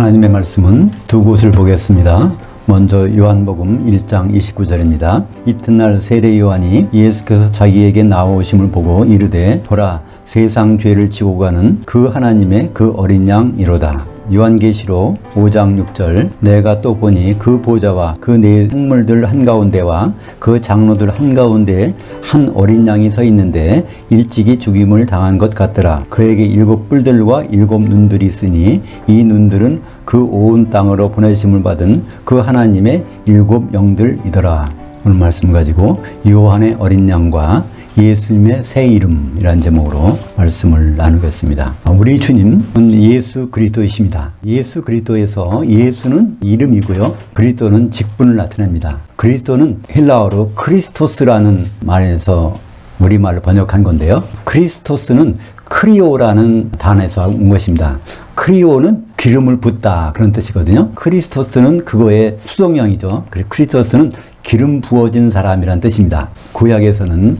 하나님의 말씀은 두 곳을 보겠습니다. 먼저 요한복음 1장 29절입니다. 이튿날 세례 요한이 예수께서 자기에게 나오심을 보고 이르되 보라 세상 죄를 지고 가는 그 하나님의 그 어린 양이로다. 요한계시록 5장 6절 내가 또 보니 그 보좌와 그 네 생물들 한가운데와 그 장로들 한가운데에 한 어린 양이 서 있는데 일찍이 죽임을 당한 것 같더라. 그에게 7 뿔들과 7 눈들이 있으니 이 눈들은 그 온 땅으로 보내심을 받은 그 하나님의 7 영들이더라. 오늘 말씀 가지고 요한의 어린 양과 예수님의 새 이름이라는 제목으로 말씀을 나누겠습니다. 우리 주님은 예수 그리스도이십니다. 예수 그리스도에서 예수는 이름이고요. 그리스도는 직분을 나타냅니다. 그리스도는 헬라어로 크리스토스라는 말에서 우리말로 번역한 건데요. 크리스토스는 크리오라는 단어에서 온 것입니다. 크리오는 기름을 붓다 그런 뜻이거든요. 크리스토스는 그거의 수동형이죠. 그리고 크리스토스는 기름 부어진 사람이라는 뜻입니다. 구약에서는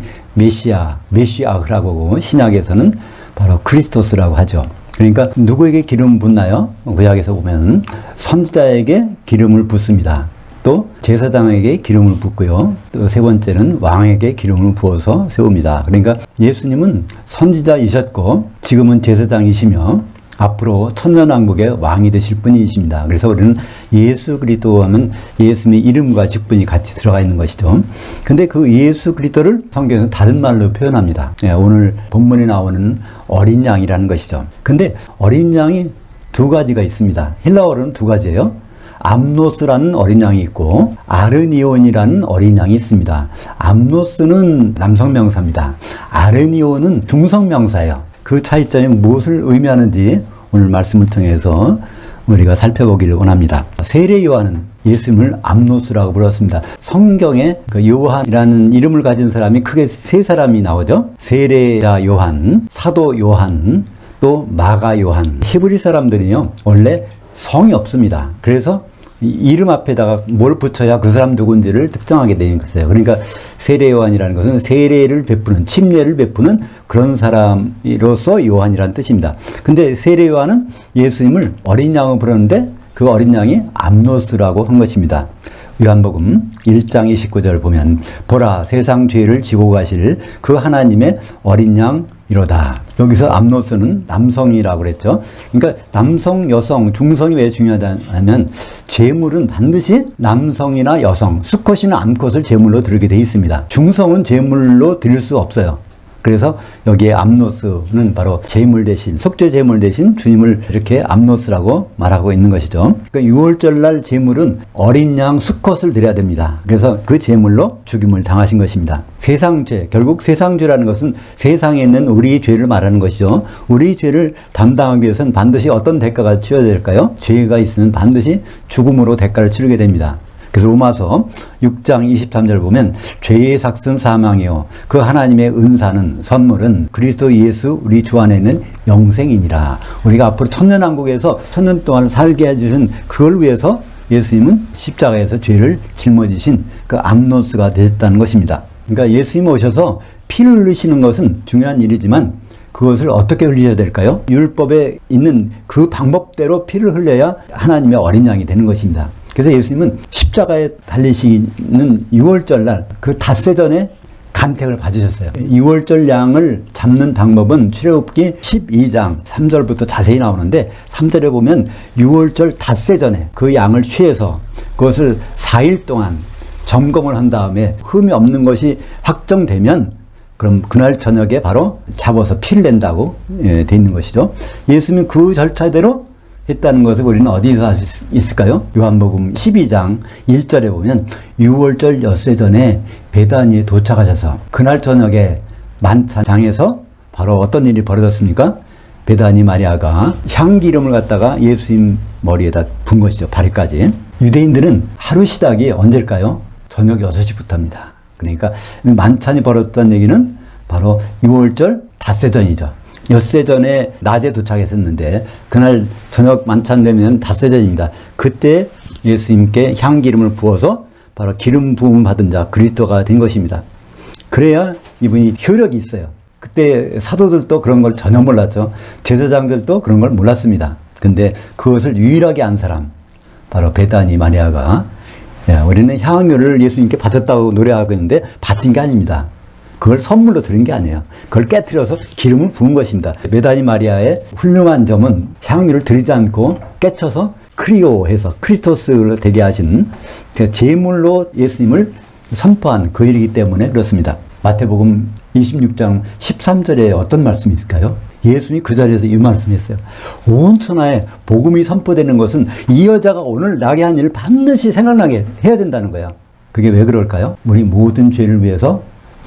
메시아라고 하고 신약에서는 바로 크리스토스라고 하죠. 그러니까 누구에게 기름 붓나요? 구약에서 보면 선지자에게 기름을 붓습니다. 또 제사장에게 기름을 붓고요. 또 세 번째는 왕에게 기름을 부어서 세웁니다. 그러니까 예수님은 선지자이셨고 지금은 제사장이시며 앞으로 천년왕국의 왕이 되실 분이십니다. 그래서 우리는 예수 그리스도 하면 예수님의 이름과 직분이 같이 들어가 있는 것이죠. 근데 그 예수 그리스도를 성경에서 다른 말로 표현합니다. 오늘 본문에 나오는 어린 양이라는 것이죠. 근데 어린 양이 두 가지가 있습니다. 헬라어로는 두 가지예요. 암노스라는 어린 양이 있고 아르니온이라는 어린 양이 있습니다. 암노스는 남성 명사입니다. 아르니온은 중성 명사예요. 그 차이점이 무엇을 의미하는지 오늘 말씀을 통해서 우리가 살펴보기를 원합니다. 세례 요한은 예수님을 암노스라고 불렀습니다. 성경에 그 요한이라는 이름을 가진 사람이 크게 세 사람이 나오죠. 세례자 요한, 사도 요한, 또 마가 요한. 히브리 사람들이요 원래 성이 없습니다. 그래서 이름 앞에다가 뭘 붙여야 그 사람 누군지를 특정하게 되는 것이에요. 그러니까 세례 요한이라는 것은 세례를 베푸는, 침례를 베푸는 그런 사람으로서 요한이라는 뜻입니다. 근데 세례 요한은 예수님을 어린 양으로 부르는데 그 어린 양이 암노스라고 한 것입니다. 요한복음 1장 29절 보면 보라 세상 죄를 지고 가실 그 하나님의 어린 양 이로다. 여기서 암노스는 남성이라고 그랬죠. 그러니까 남성, 여성, 중성이 왜 중요하다 하면 제물은 반드시 남성이나 여성, 수컷이나 암컷을 제물로 드리게 돼 있습니다. 중성은 제물로 드릴 수 없어요. 그래서 여기에 암노스는 바로 제물 대신, 속죄 제물 대신 주님을 이렇게 암노스라고 말하고 있는 것이죠. 그러니까 6월절 날 제물은 어린 양 수컷을 드려야 됩니다. 그래서 그 제물로 죽임을 당하신 것입니다. 세상죄, 결국 세상죄라는 것은 세상에 있는 우리 죄를 말하는 것이죠. 우리 죄를 담당하기 위해서는 반드시 어떤 대가가 치러야 될까요? 죄가 있으면 반드시 죽음으로 대가를 치르게 됩니다. 그래서 로마서 6장 23절 보면 죄의 삭은 사망이요 그 하나님의 은사는 선물은 그리스도 예수 우리 주 안에 있는 영생이니라. 우리가 앞으로 천년왕국에서 천년 동안 살게 해주신 그걸 위해서 예수님은 십자가에서 죄를 짊어지신 그 암노스가 되셨다는 것입니다. 그러니까 예수님 오셔서 피를 흘리시는 것은 중요한 일이지만 그것을 어떻게 흘려야 될까요? 율법에 있는 그 방법대로 피를 흘려야 하나님의 어린 양이 되는 것입니다. 그래서 예수님은 십자가에 달리시는 6월절 날 그 닷새 전에 간택을 받으셨어요. 6월절 양을 잡는 방법은 출애굽기 12장 3절부터 자세히 나오는데 3절에 보면 6월절 닷새 전에 그 양을 취해서 그것을 4일 동안 점검을 한 다음에 흠이 없는 것이 확정되면 그럼 그날 저녁에 바로 잡아서 피를 낸다고 돼 있는 것이죠. 예수님은 그 절차대로 했다는 것을 우리는 어디서 알 수 있을까요? 요한복음 12장 1절에 보면 6월절 엿새 전에 베다니에 도착하셔서 그날 저녁에 만찬장에서 바로 어떤 일이 벌어졌습니까? 베다니 마리아가 향기름을 갖다가 예수님 머리에다 분 것이죠. 발에까지. 유대인들은 하루 시작이 언제일까요? 저녁 6시부터입니다. 그러니까 만찬이 벌어졌다는 얘기는 바로 6월절 닷새 전이죠. 엿새 전에 낮에 도착했었는데 그날 저녁 만찬 되면 닷새 전입니다. 그때 예수님께 향기름을 부어서 바로 기름 부음을 받은 자 그리스도가 된 것입니다. 그래야 이분이 효력이 있어요. 그때 사도들도 그런 걸 전혀 몰랐죠. 제사장들도 그런 걸 몰랐습니다. 근데 그것을 유일하게 안 사람, 바로 베다니 마리아가 우리는 향유를 예수님께 받았다고 노래하고 있는데 바친 게 아닙니다. 그걸 선물로 드린 게 아니에요. 그걸 깨트려서 기름을 부은 것입니다. 베다니 마리아의 훌륭한 점은 향유를 드리지 않고 깨쳐서 크리오해서 크리스토스를 되게 하신 제물로 예수님을 선포한 그 일이기 때문에 그렇습니다. 마태복음 26장 13절에 어떤 말씀이 있을까요? 예수님이 그 자리에서 이 말씀했어요. 온 천하에 복음이 선포되는 것은 이 여자가 오늘 나게 한 일을 반드시 생각나게 해야 된다는 거예요. 그게 왜 그럴까요? 우리 모든 죄를 위해서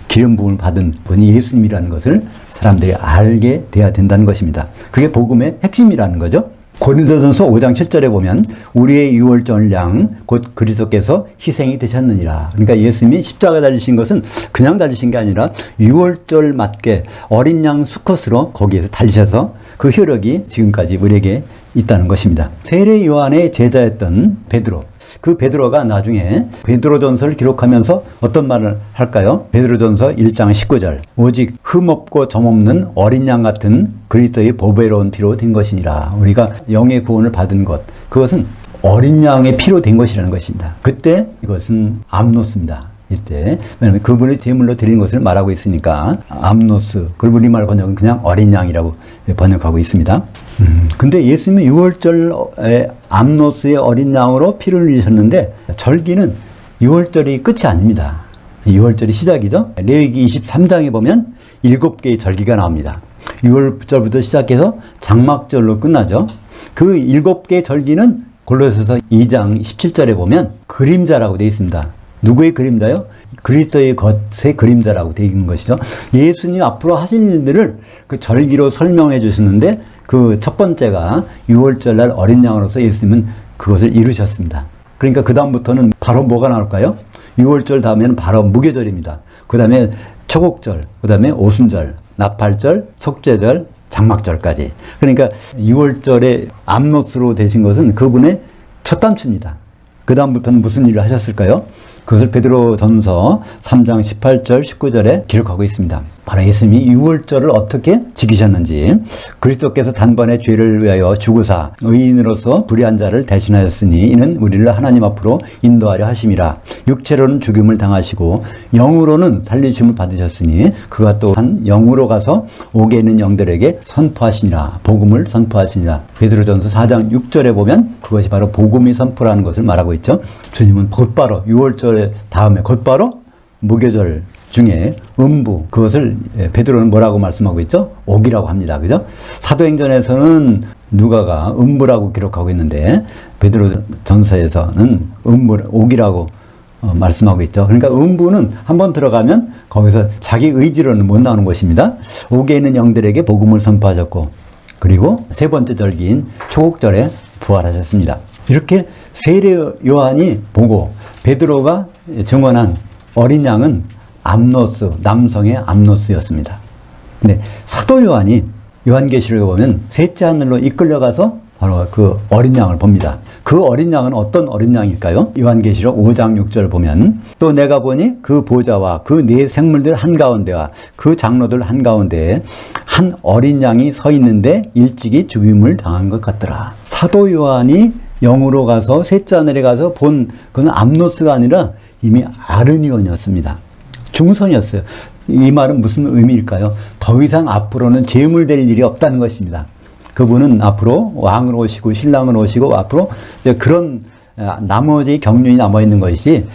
기름 부음을 받은 분이 예수님이라는 것을 사람들이 알게 돼야 된다는 것입니다. 그게 복음의 핵심이라는 거죠. 고린도전서 5장 7절에 보면 우리의 유월절 양 곧 그리스도께서 희생이 되셨느니라. 그러니까 예수님이 십자가 달리신 것은 그냥 달리신 게 아니라 유월절 맞게 어린 양 수컷으로 거기에서 달리셔서 그 효력이 지금까지 우리에게 있다는 것입니다. 세례 요한의 제자였던 베드로, 그 베드로가 나중에 베드로전서를 기록하면서 어떤 말을 할까요? 베드로전서 1장 19절 오직 흠없고 점없는 어린 양 같은 그리스도의 보배로운 피로 된 것이니라. 우리가 영의 구원을 받은 것, 그것은 어린 양의 피로 된 것이라는 것입니다. 그때 이것은 암노스입니다. 이때 왜냐하면 그분의 제물로 드리는 것을 말하고 있으니까 암노스, 그 우리말 번역은 그냥 어린 양이라고 번역하고 있습니다. 근데 예수님은 유월절에 암노스의 어린 양으로 피를 흘리셨는데 절기는 유월절이 끝이 아닙니다. 유월절이 시작이죠. 레위기 23장에 보면 7개의 절기가 나옵니다. 6월절부터 시작해서 장막절로 끝나죠. 그 7개의 절기는 골로새서 2장 17절에 보면 그림자라고 되어 있습니다. 누구의 그림자요? 그리스도의 것의 그림자라고 되어 있는 것이죠. 예수님 앞으로 하실 일들을 그 절기로 설명해 주시는데 그 첫 번째가 6월절날 어린 양으로서 예수님은 그것을 이루셨습니다. 그러니까 그 다음부터는 바로 뭐가 나올까요? 6월절 다음에는 바로 무교절입니다. 그 다음에 초곡절, 그 다음에 오순절, 나팔절, 속죄절, 장막절까지. 그러니까 6월절에 암노스로 되신 것은 그분의 첫 단추입니다. 그 다음부터는 무슨 일을 하셨을까요? 그것을 베드로전서 3장 18절 19절에 기록하고 있습니다. 바로 예수님이 유월절을 어떻게 지키셨는지, 그리스도께서 단번에 죄를 위하여 죽으사 의인으로서 불의한 자를 대신하였으니 이는 우리를 하나님 앞으로 인도하려 하심이라. 육체로는 죽임을 당하시고 영으로는 살리심을 받으셨으니 그가 또한 영으로 가서 옥에 있는 영들에게 선포하시니라. 복음을 선포하시니라. 베드로전서 4장 6절에 보면 그것이 바로 복음이 선포라는 것을 말하고 있죠. 주님은 곧바로 유월절 다음에 곧바로 무교절 중에 음부, 그것을 베드로는 뭐라고 말씀하고 있죠? 옥이라고 합니다. 그죠? 사도행전에서는 누가가 음부라고 기록하고 있는데 베드로전서에서는 옥이라고 말씀하고 있죠. 그러니까 음부는 한번 들어가면 거기서 자기 의지로는 못 나오는 것입니다. 옥에 있는 영들에게 복음을 선포하셨고, 그리고 세 번째 절기인 초곡절에 부활하셨습니다. 이렇게 세례 요한이 보고 베드로가 증언한 어린 양은 암노스, 남성의 암노스였습니다. 근데 사도 요한이 요한계시록에 보면 셋째 하늘로 이끌려가서 바로 그 어린 양을 봅니다. 그 어린 양은 어떤 어린 양일까요? 요한계시록 5장 6절 보면 또 내가 보니 그 보좌와 그 네 생물들 한가운데와 그 장로들 한가운데에 한 어린 양이 서 있는데 일찍이 죽임을 당한 것 같더라. 사도 요한이 영으로 가서 셋째 하늘에 가서 본 그건 암노스가 아니라 이미 아르니온이었습니다. 중성이었어요. 이 말은 무슨 의미일까요? 더 이상 앞으로는 제물될 일이 없다는 것입니다. 그분은 앞으로 왕으로 오시고 신랑으로 오시고 앞으로 그런 나머지 경륜이 남아있는 것이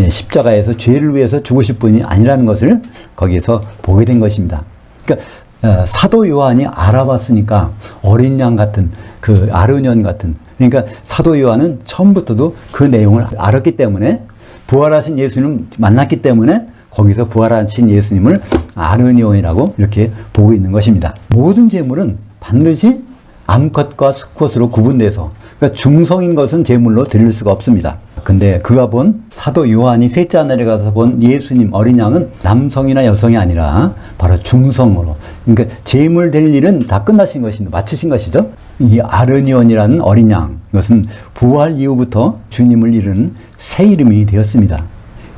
십자가에서 죄를 위해서 죽으실 분이 아니라는 것을 거기에서 보게 된 것입니다. 그러니까 사도 요한이 알아봤으니까 어린 양 같은 그 아르니온 같은, 그러니까 사도 요한은 처음부터도 그 내용을 알았기 때문에 부활하신 예수님을 만났기 때문에 거기서 부활하신 예수님을 아르니온이라고 이렇게 보고 있는 것입니다. 모든 제물은 반드시 암컷과 수컷으로 구분돼서, 그러니까 중성인 것은 제물로 드릴 수가 없습니다. 근데 그가 본 사도 요한이 셋째 하늘에 가서 본 예수님 어린 양은 남성이나 여성이 아니라 바로 중성으로, 그러니까 제물 될 일은 다 끝나신 것입니다. 마치신 것이죠. 이 아르니온이라는 어린 양, 이것은 부활 이후부터 주님을 이루는 새 이름이 되었습니다.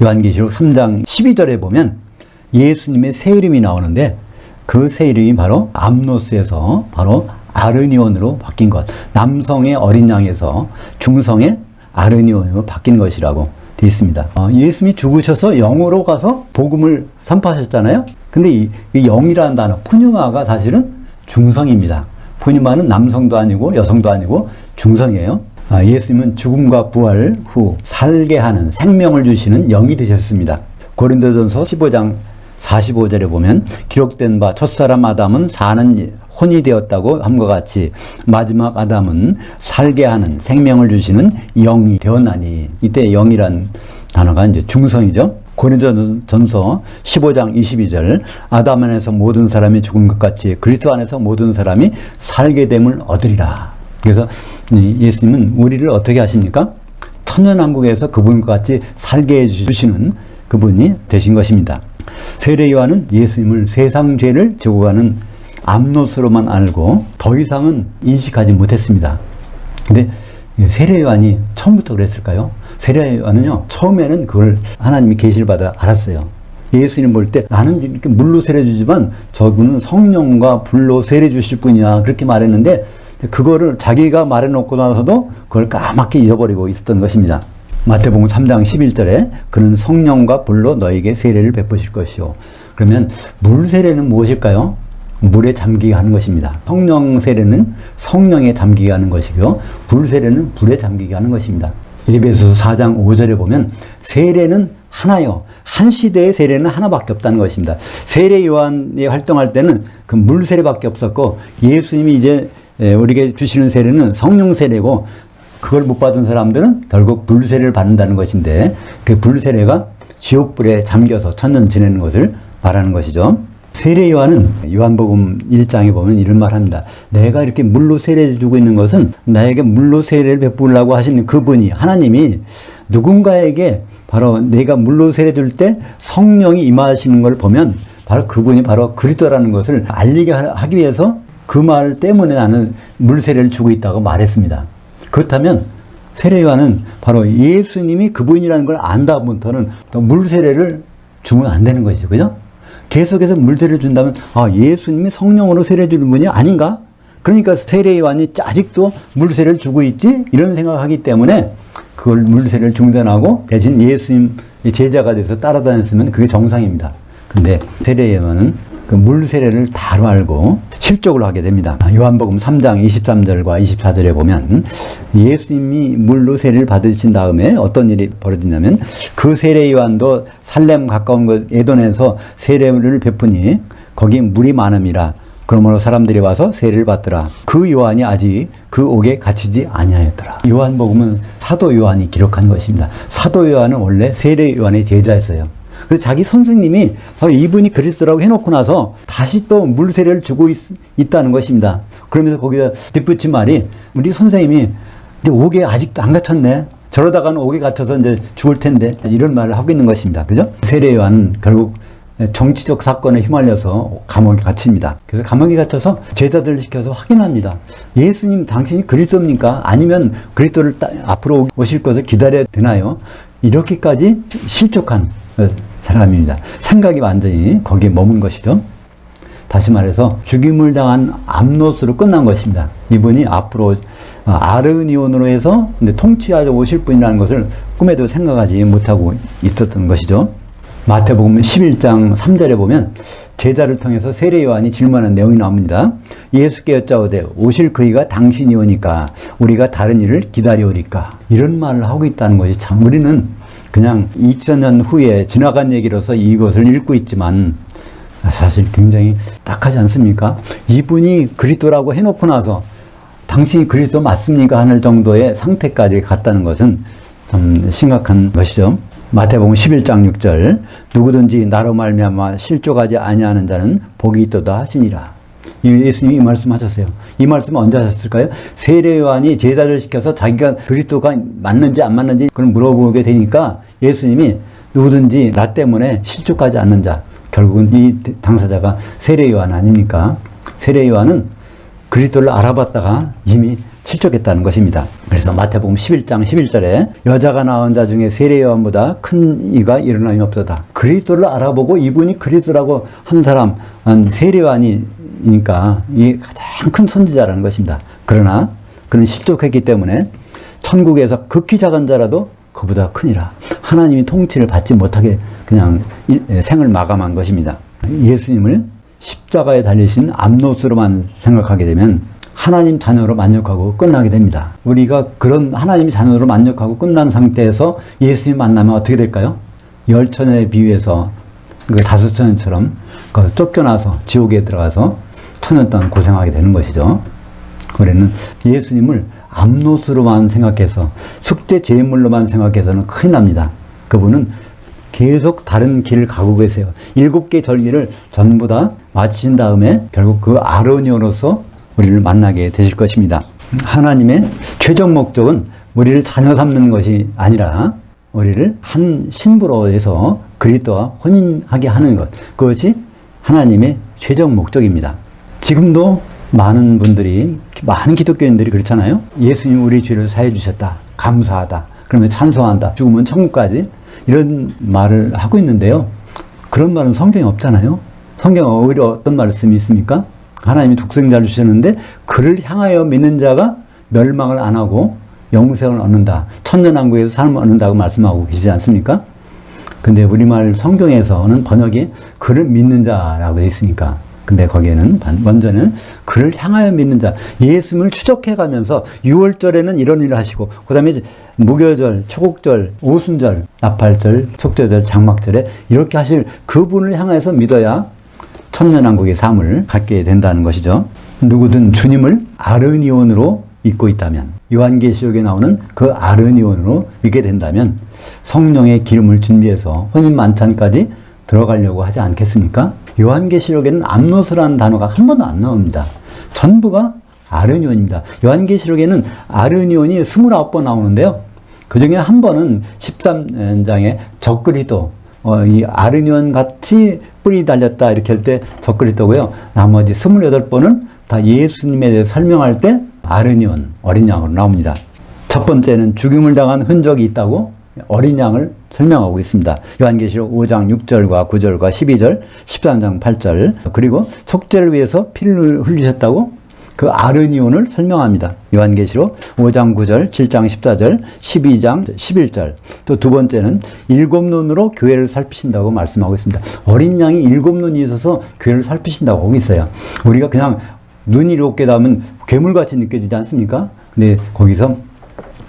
요한계시록 3장 12절에 보면 예수님의 새 이름이 나오는데 그 새 이름이 바로 암노스에서 바로 아르니온으로 바뀐 것. 남성의 어린 양에서 중성의 아르니온으로 바뀐 것이라고 되어 있습니다. 예수님이 죽으셔서 영으로 가서 복음을 선포하셨잖아요. 근데 이 영이라는 단어, 푸뉴마가 사실은 중성입니다. 푸뉴마는 남성도 아니고 여성도 아니고 중성이에요. 예수님은 죽음과 부활 후 살게 하는 생명을 주시는 영이 되셨습니다. 고린도전서 15장 45절에 보면 기록된 바 첫사람 아담은 사는 혼이 되었다고 함과 같이 마지막 아담은 살게 하는 생명을 주시는 영이 되었나니, 이때 영이란 단어가 이제 중성이죠. 고린도전서 15장 22절 아담 안에서 모든 사람이 죽은 것 같이 그리스도 안에서 모든 사람이 살게 됨을 얻으리라. 그래서 예수님은 우리를 어떻게 하십니까? 천년왕국에서 그분과 같이 살게 해주시는 그분이 되신 것입니다. 세례 요한은 예수님을 세상 죄를 지고 가는 암노스로만 알고 더 이상은 인식하지 못했습니다. 근데 세례 요한이 처음부터 그랬을까요? 세례 요한은요, 처음에는 그걸 하나님이 계시를 받아 알았어요. 예수님 볼 때 나는 이렇게 물로 세례 주지만 저분은 성령과 불로 세례 주실 분이야, 그렇게 말했는데 그거를 자기가 말해놓고 나서도 그걸 까맣게 잊어버리고 있었던 것입니다. 마태복음 3장 11절에 그는 성령과 불로 너에게 세례를 베푸실 것이요. 그러면 물 세례는 무엇일까요? 물에 잠기게 하는 것입니다. 성령 세례는 성령에 잠기게 하는 것이고요. 불 세례는 불에 잠기게 하는 것입니다. 에베소서 4장 5절에 보면 세례는 하나요. 한 시대의 세례는 하나밖에 없다는 것입니다. 세례 요한이 활동할 때는 그 물 세례밖에 없었고, 예수님이 이제 우리에게 주시는 세례는 성령 세례고, 그걸 못 받은 사람들은 결국 불 세례를 받는다는 것인데, 그 불 세례가 지옥불에 잠겨서 천년 지내는 것을 말하는 것이죠. 세례 요한은 요한복음 1장에 보면 이런 말 합니다. 내가 이렇게 물로 세례를 주고 있는 것은 나에게 물로 세례를 베푸려고 하시는 그분이, 하나님이 누군가에게 바로 내가 물로 세례 줄 때 성령이 임하시는 걸 보면 바로 그분이 바로 그리스도라는 것을 알리게 하기 위해서 그 말 때문에 나는 물 세례를 주고 있다고 말했습니다. 그렇다면 세례 요한은 바로 예수님이 그분이라는 걸 안다부터는 또 물 세례를 주면 안 되는 것이죠. 그죠? 계속해서 물 세례를 준다면 예수님이 성령으로 세례 주는 분이 아닌가? 그러니까 세례 요한이 아직도 물 세례를 주고 있지? 이런 생각을 하기 때문에 그걸 물 세례를 중단하고 대신 예수님 제자가 돼서 따라다녔으면 그게 정상입니다. 근데 세례 요한은 그 물 세례를 다 알고 실족을 하게 됩니다. 요한복음 3장 23절과 24절에 보면 예수님이 물로 세례를 받으신 다음에 어떤 일이 벌어지냐면, 그 세례 요한도 살렘 가까운 곳 에돈에서 세례를 베푸니 거기 물이 많음이라. 그러므로 사람들이 와서 세례를 받더라. 그 요한이 아직 그 옥에 갇히지 아니하였더라. 요한복음은 사도 요한이 기록한 것입니다. 사도 요한은 원래 세례 요한의 제자였어요. 그래서 자기 선생님이 바로 이분이 그리스도라고 해놓고 나서 다시 또 물 세례를 주고 있다는 것입니다. 그러면서 거기다 뒷붙인 말이, 우리 선생님이 이제 옥에 아직도 안 갇혔네. 저러다가는 옥에 갇혀서 이제 죽을 텐데, 이런 말을 하고 있는 것입니다. 그죠? 세례 요한은 결국 정치적 사건에 휘말려서 감옥에 갇힙니다. 그래서 감옥에 갇혀서 제자들을 시켜서 확인합니다. 예수님 당신이 그리스도입니까? 아니면 그리스도를 앞으로 오실 것을 기다려야 되나요? 이렇게까지 실족한 사람입니다. 생각이 완전히 거기에 머문 것이죠. 다시 말해서 죽임을 당한 암노스로 끝난 것입니다. 이분이 앞으로 아르니온으로 해서 통치하러 오실 분이라는 것을 꿈에도 생각하지 못하고 있었던 것이죠. 마태복음 11장 3절에 보면 제자를 통해서 세례 요한이 질문하는 내용이 나옵니다. 예수께 여짜오되 오실 그이가 당신이 오니까 우리가 다른 일을 기다려오리까? 이런 말을 하고 있다는 것이, 참 우리는 그냥 2000년 후에 지나간 얘기로서 이것을 읽고 있지만 사실 굉장히 딱하지 않습니까? 이분이 그리스도라고 해놓고 나서 당신이 그리스도 맞습니까? 하는 정도의 상태까지 갔다는 것은 참 심각한 것이죠. 마태복음 11장 6절 누구든지 나로 말미암아 실족하지 아니하는 자는 복이 있도다 하시니라. 예수님이 이 말씀하셨어요. 이 말씀은 언제 하셨을까요? 세례 요한이 제자를 시켜서 자기가 그리스도가 맞는지 안 맞는지 그걸 물어보게 되니까 예수님이 누구든지 나 때문에 실족하지 않는 자, 결국은 이 당사자가 세례 요한 아닙니까? 세례 요한은 그리스도를 알아봤다가 이미 실족했다는 것입니다. 그래서 마태복음 11장 11절에 여자가 낳은 자 중에 세례 요한보다 큰 이가 일어남이 없도다. 그리스도를 알아보고 이분이 그리스도라고 한 사람, 세례 요한이 천사니까 이 가장 큰 선지자라는 것입니다. 그러나 그는 실족했기 때문에 천국에서 극히 작은 자라도 그보다 크니라. 하나님이 통치를 받지 못하게 그냥 생을 마감한 것입니다. 예수님을 십자가에 달리신 암노스로만 생각하게 되면 하나님 자녀로 만족하고 끝나게 됩니다. 우리가 그런 하나님 자녀로 만족하고 끝난 상태에서 예수님 만나면 어떻게 될까요? 열처녀에 비유해서 그 다섯 처녀처럼 쫓겨나서 지옥에 들어가서 천년 동안 고생하게 되는 것이죠. 우리는 예수님을 암노스로만 생각해서 숙제 제물로만 생각해서는 큰일 납니다. 그분은 계속 다른 길을 가고 계세요. 7개 절기를 전부 다 마치신 다음에 결국 그 아로니오로서 우리를 만나게 되실 것입니다. 하나님의 최종 목적은 우리를 자녀 삼는 것이 아니라 우리를 한 신부로 해서 그리스도와 혼인하게 하는 것, 그것이 하나님의 최종 목적입니다. 지금도 많은 분들이, 많은 기독교인들이 그렇잖아요. 예수님 우리 죄를 사해 주셨다, 감사하다, 그러면 찬송한다, 죽으면 천국까지, 이런 말을 하고 있는데요. 그런 말은 성경에 없잖아요. 성경에 오히려 어떤 말씀이 있습니까? 하나님이 독생자를 주셨는데 그를 향하여 믿는 자가 멸망을 안 하고 영생을 얻는다, 천년왕국에서 삶을 얻는다고 말씀하고 계시지 않습니까? 근데 우리말 성경에서는 번역이 그를 믿는 자라고 되어 있으니까, 근데 거기에는 먼저는 그를 향하여 믿는 자, 예수님을 추적해 가면서 6월절에는 이런 일을 하시고, 그 다음에 무교절, 초곡절, 오순절, 나팔절, 속죄절, 장막절에 이렇게 하실 그분을 향해서 믿어야 천년왕국의 삶을 갖게 된다는 것이죠. 누구든 주님을 아르니온으로 믿고 있다면, 요한계시록에 나오는 그 아르니온으로 믿게 된다면 성령의 기름을 준비해서 혼인 만찬까지 들어가려고 하지 않겠습니까? 요한계시록에는 암노스라는 단어가 한 번도 안 나옵니다. 전부가 아르니온입니다. 요한계시록에는 아르니온이 29번 나오는데요. 그 중에 한 번은 13장에 적그리스도, 이 아르니온 같이 뿌리 달렸다 이렇게 할 때 적그리스도고요. 나머지 28번은 다 예수님에 대해 설명할 때 아르니온, 어린 양으로 나옵니다. 첫 번째는 죽임을 당한 흔적이 있다고 어린 양을 설명하고 있습니다. 요한계시록 5장 6절과 9절과 12절, 13장 8절, 그리고 속죄를 위해서 피를 흘리셨다고 그 아르니온을 설명합니다. 요한계시록 5장 9절, 7장 14절, 12장 11절. 또 두 번째는 7눈으로 교회를 살피신다고 말씀하고 있습니다. 어린 양이 7눈이 있어서 교회를 살피신다고 하고 있어요. 우리가 그냥 눈이 7개 닿으면 괴물같이 느껴지지 않습니까? 근데 거기서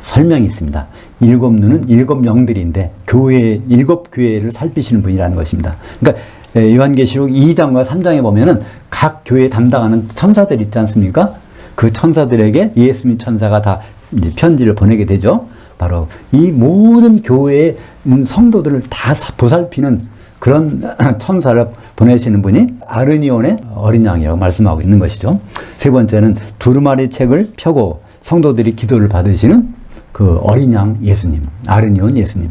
설명이 있습니다. 7눈은 7영들인데 교회, 7교회를 살피시는 분이라는 것입니다. 그러니까 요한계시록 2장과 3장에 보면은 각 교회 담당하는 천사들 있지 않습니까? 그 천사들에게 예수님 천사가 다 이제 편지를 보내게 되죠. 바로 이 모든 교회의 성도들을 다 보살피는 그런 천사를 보내시는 분이 아르니온의 어린 양이라고 말씀하고 있는 것이죠. 세 번째는 두루마리 책을 펴고 성도들이 기도를 받으시는 그 어린 양 예수님, 아르니온 예수님.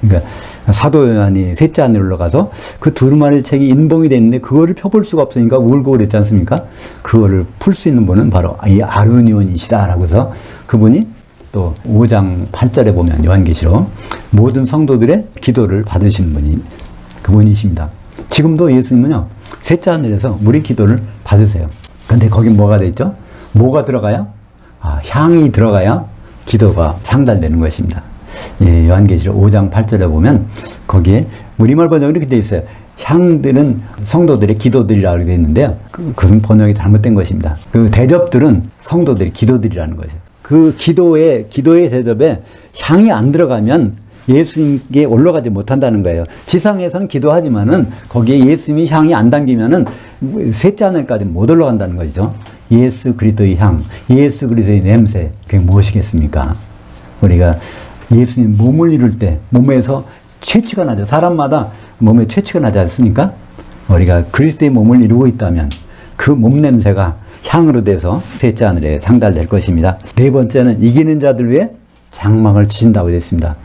그러니까 사도 요한이 셋째 하늘에 올라가서 그 두루마리 책이 인봉이 돼 있는데 그거를 펴볼 수가 없으니까 울고 그랬지 않습니까? 그거를 풀 수 있는 분은 바로 이 아르니온이시다라고 해서 그분이 또 5장 8절에 보면 요한계시록 모든 성도들의 기도를 받으시는 분이 그분이십니다. 지금도 예수님은요, 셋째 하늘에서 우리 기도를 받으세요. 근데 거기 뭐가 돼 있죠? 뭐가 들어가야? 향이 들어가야 기도가 상달되는 것입니다. 예, 요한계시록 5장 8절에 보면 거기에 우리말 번역이 이렇게 돼 있어요. 향들은 성도들의 기도들이라고 되어 있는데요. 그것은 번역이 잘못된 것입니다. 그 대접들은 성도들의 기도들이라는 거죠. 그 기도의 대접에 향이 안 들어가면 예수님께 올라가지 못한다는 거예요. 지상에서는 기도하지만은 거기에 예수님이 향이 안 담기면은 셋째 하늘까지 못 올라간다는 거죠. 예수 그리스도의 향, 예수 그리스도의 냄새, 그게 무엇이겠습니까? 우리가 예수님 몸을 이룰 때 몸에서 채취가 나죠. 사람마다 몸에 채취가 나지 않습니까? 우리가 그리스도의 몸을 이루고 있다면 그 몸 냄새가 향으로 돼서 셋째 하늘에 상달될 것입니다. 네 번째는 이기는 자들 위해 장막을 치신다고 되어 있습니다.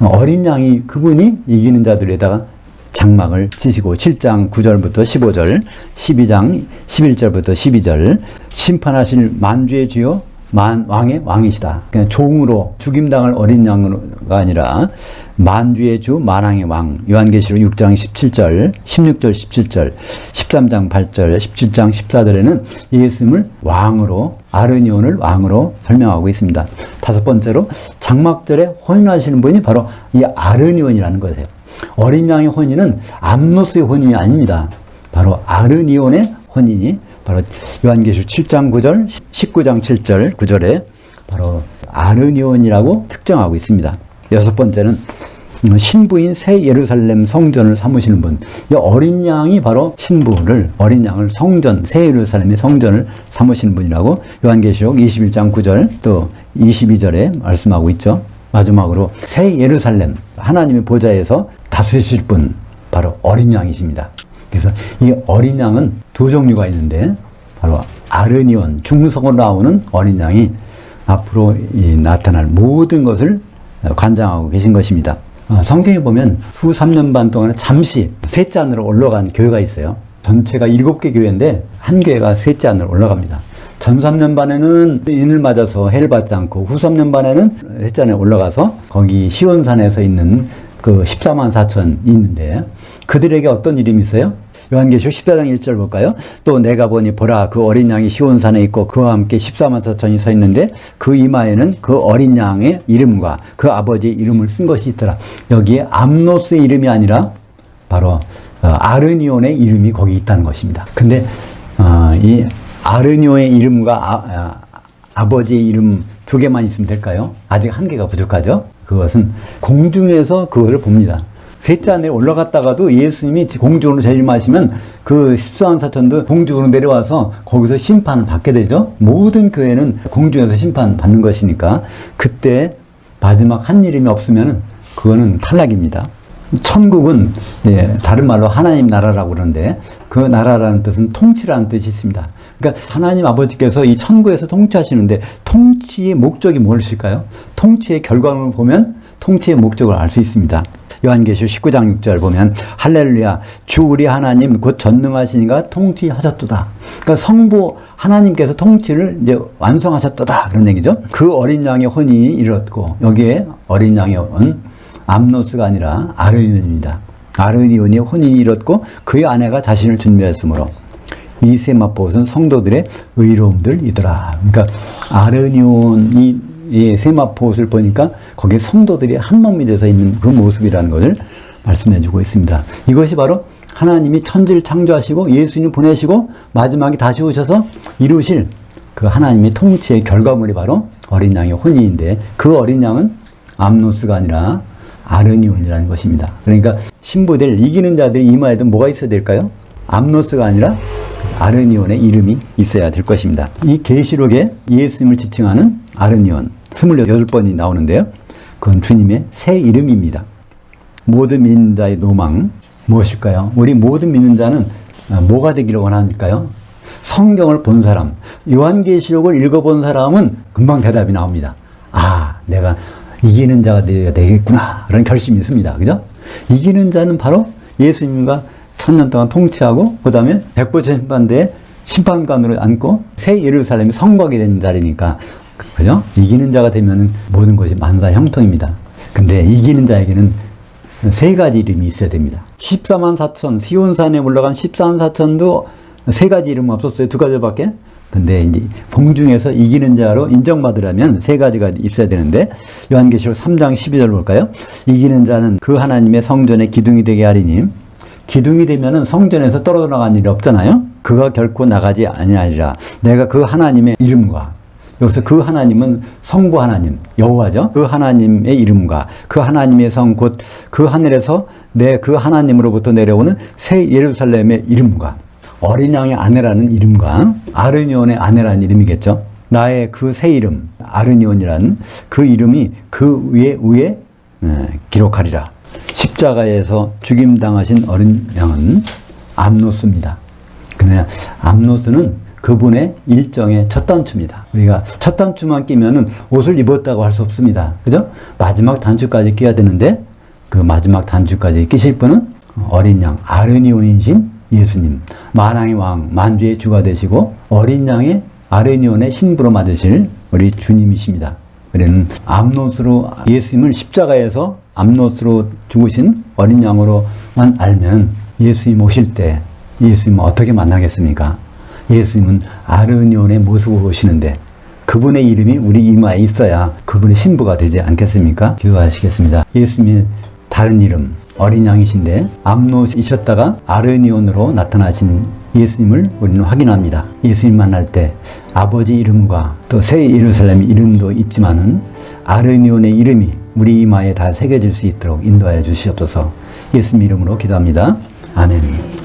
어린 양이 그분이 이기는 자들 위에다가 장막을 치시고 7장 9절부터 15절, 12장 11절부터 12절 심판하실 만주의 주요 왕의 왕이시다. 그냥 종으로 죽임당할 어린 양가 아니라 만주의 주 만왕의 왕. 요한계시록 6장 17절, 16절 17절, 13장 8절, 17장 14절에는 예수님을 왕으로, 아르니온을 왕으로 설명하고 있습니다. 다섯 번째로 장막절에 혼인하시는 분이 바로 이 아르니온이라는 것이에요. 어린 양의 혼인은 암노스의 혼인이 아닙니다. 바로 아르니온의 혼인이 바로 요한계시록 7장 9절, 19장 7절, 9절에 바로 아르니온이라고 특정하고 있습니다. 여섯 번째는 신부인 새 예루살렘 성전을 삼으시는 분. 이 어린 양이 바로 신부를, 어린 양을 성전, 새 예루살렘의 성전을 삼으시는 분이라고 요한계시록 21장 9절 또 22절에 말씀하고 있죠. 마지막으로 새 예루살렘, 하나님의 보좌에서 다스리실 분, 바로 어린 양이십니다. 그래서 이 어린 양은 두 종류가 있는데 바로 아르니온, 중성으로 나오는 어린 양이 앞으로 나타날 모든 것을 관장하고 계신 것입니다. 성경에 보면 후 3년 반 동안에 잠시 셋째 하늘로 올라간 교회가 있어요. 전체가 7개 교회인데 한 교회가 셋째 하늘로 올라갑니다. 전 3년 반에는 인을 맞아서 해를 받지 않고 후 3년 반에는 셋째 하늘에 올라가서 거기 시온산에서 있는 그 14만 4천 있는데 그들에게 어떤 이름이 있어요? 요한계시록 14장 1절 볼까요? 또 내가 보니 보라 그 어린 양이 시온산에 있고 그와 함께 14만 4천이 서 있는데 그 이마에는 그 어린 양의 이름과 그 아버지의 이름을 쓴 것이 있더라. 여기에 암노스의 이름이 아니라 바로 아르니온의 이름이 거기 있다는 것입니다. 근데 이 아르니온의 이름과 아버지의 이름 두 개만 있으면 될까요? 아직 한 개가 부족하죠? 그것은 공중에서 그것을 봅니다. 셋째 하늘에 올라갔다가도 예수님이 공중으로 재림하시면 그 14만 4천도 공중으로 내려와서 거기서 심판을 받게 되죠. 모든 교회는 공중에서 심판 받는 것이니까 그때 마지막 한 이름이 없으면 그거는 탈락입니다. 천국은 다른 말로 하나님 나라라고 그러는데 그 나라라는 뜻은 통치라는 뜻이 있습니다. 그러니까 하나님 아버지께서 이 천국에서 통치하시는데 통치의 목적이 무엇일까요? 통치의 결과물을 보면 통치의 목적을 알 수 있습니다. 요한계시록 19장 6절 보면 할렐루야 주 우리 하나님 곧 전능하시니가 통치하셨도다. 그러니까 성부 하나님께서 통치를 이제 완성하셨도다 그런 얘기죠. 그 어린 양의 혼인이 이뤘고 여기에 어린 양의 혼 암노스가 아니라 아르니온입니다. 아르니온이 혼인이 이뤘고 그의 아내가 자신을 준비했으므로 이 세마포옷은 성도들의 의로움들이더라. 그러니까 아르니온이 이 세마포옷을 보니까 거기에 성도들이 한 몸이 돼서 있는 그 모습이라는 것을 말씀해 주고 있습니다. 이것이 바로 하나님이 천지를 창조하시고 예수님 보내시고 마지막에 다시 오셔서 이루실 그 하나님의 통치의 결과물이 바로 어린 양의 혼인인데 그 어린 양은 암노스가 아니라 아르니온이라는 것입니다. 그러니까 신부들 이기는 자들이 이마에도 뭐가 있어야 될까요? 암노스가 아니라 아르니온의 이름이 있어야 될 것입니다. 이 계시록에 예수님을 지칭하는 아르니온 28번이 나오는데요. 그건 주님의 새 이름입니다. 모든 믿는 자의 노망 무엇일까요? 우리 모든 믿는 자는 뭐가 되기를 원합니까요? 성경을 본 사람, 요한계시록을 읽어본 사람은 금방 대답이 나옵니다. 아, 내가 이기는 자가 되겠구나. 그런 결심이 있습니다. 그죠? 이기는 자는 바로 예수님과 1000년 동안 통치하고 그 다음에 백보천심판대에 심판관으로 앉고 새 예루살렘이 성곽이 되는 자리니까 그죠? 이기는 자가 되면 모든 것이 만사 형통입니다. 근데 이기는 자에게는 세 가지 이름이 있어야 됩니다. 14만 4천 시온산에 올라간 14만 4천도 세 가지 이름 없었어요. 두 가지밖에. 근데 이제 공중에서 이기는 자로 인정받으려면 세 가지가 있어야 되는데 요한계시록 3장 12절 볼까요? 이기는 자는 그 하나님의 성전의 기둥이 되게 하리니 기둥이 되면은 성전에서 떨어져 나간 일이 없잖아요. 그가 결코 나가지 아니하리라. 내가 그 하나님의 이름과 여기서 그 하나님은 성부 하나님 여호와죠. 그 하나님의 이름과 그 하나님의 성 곧 그 하늘에서 내 그 하나님으로부터 내려오는 새 예루살렘의 이름과 어린 양의 아내라는 이름과 아르니온의 아내라는 이름이겠죠. 나의 그 새 이름 아르니온이라는 그 이름이 그 위에 기록하리라. 십자가에서 죽임당하신 어린 양은 암노스입니다. 그냥 암노스는 그분의 일정의 첫 단추입니다. 우리가 첫 단추만 끼면은 옷을 입었다고 할 수 없습니다. 그죠? 마지막 단추까지 끼야 되는데 그 마지막 단추까지 끼실 분은 어린 양 아르니온이신 예수님, 만왕의 왕, 만주의 주가 되시고 어린 양의 아르니온의 신부로 맞으실 우리 주님이십니다. 우리는 암노스로 예수님을 십자가에서 암노스로 죽으신 어린 양으로만 알면 예수님 오실 때 예수님은 어떻게 만나겠습니까? 예수님은 아르니온의 모습으로 오시는데 그분의 이름이 우리 이마에 있어야 그분의 신부가 되지 않겠습니까? 기도하시겠습니다. 예수님의 다른 이름 어린 양이신데 암노이셨다가 아르니온으로 나타나신 예수님을 우리는 확인합니다. 예수님 만날 때 아버지 이름과 또 새 예루살렘 이름도 있지만은 아르니온의 이름이 우리 이마에 다 새겨질 수 있도록 인도하여 주시옵소서. 예수님 이름으로 기도합니다. 아멘.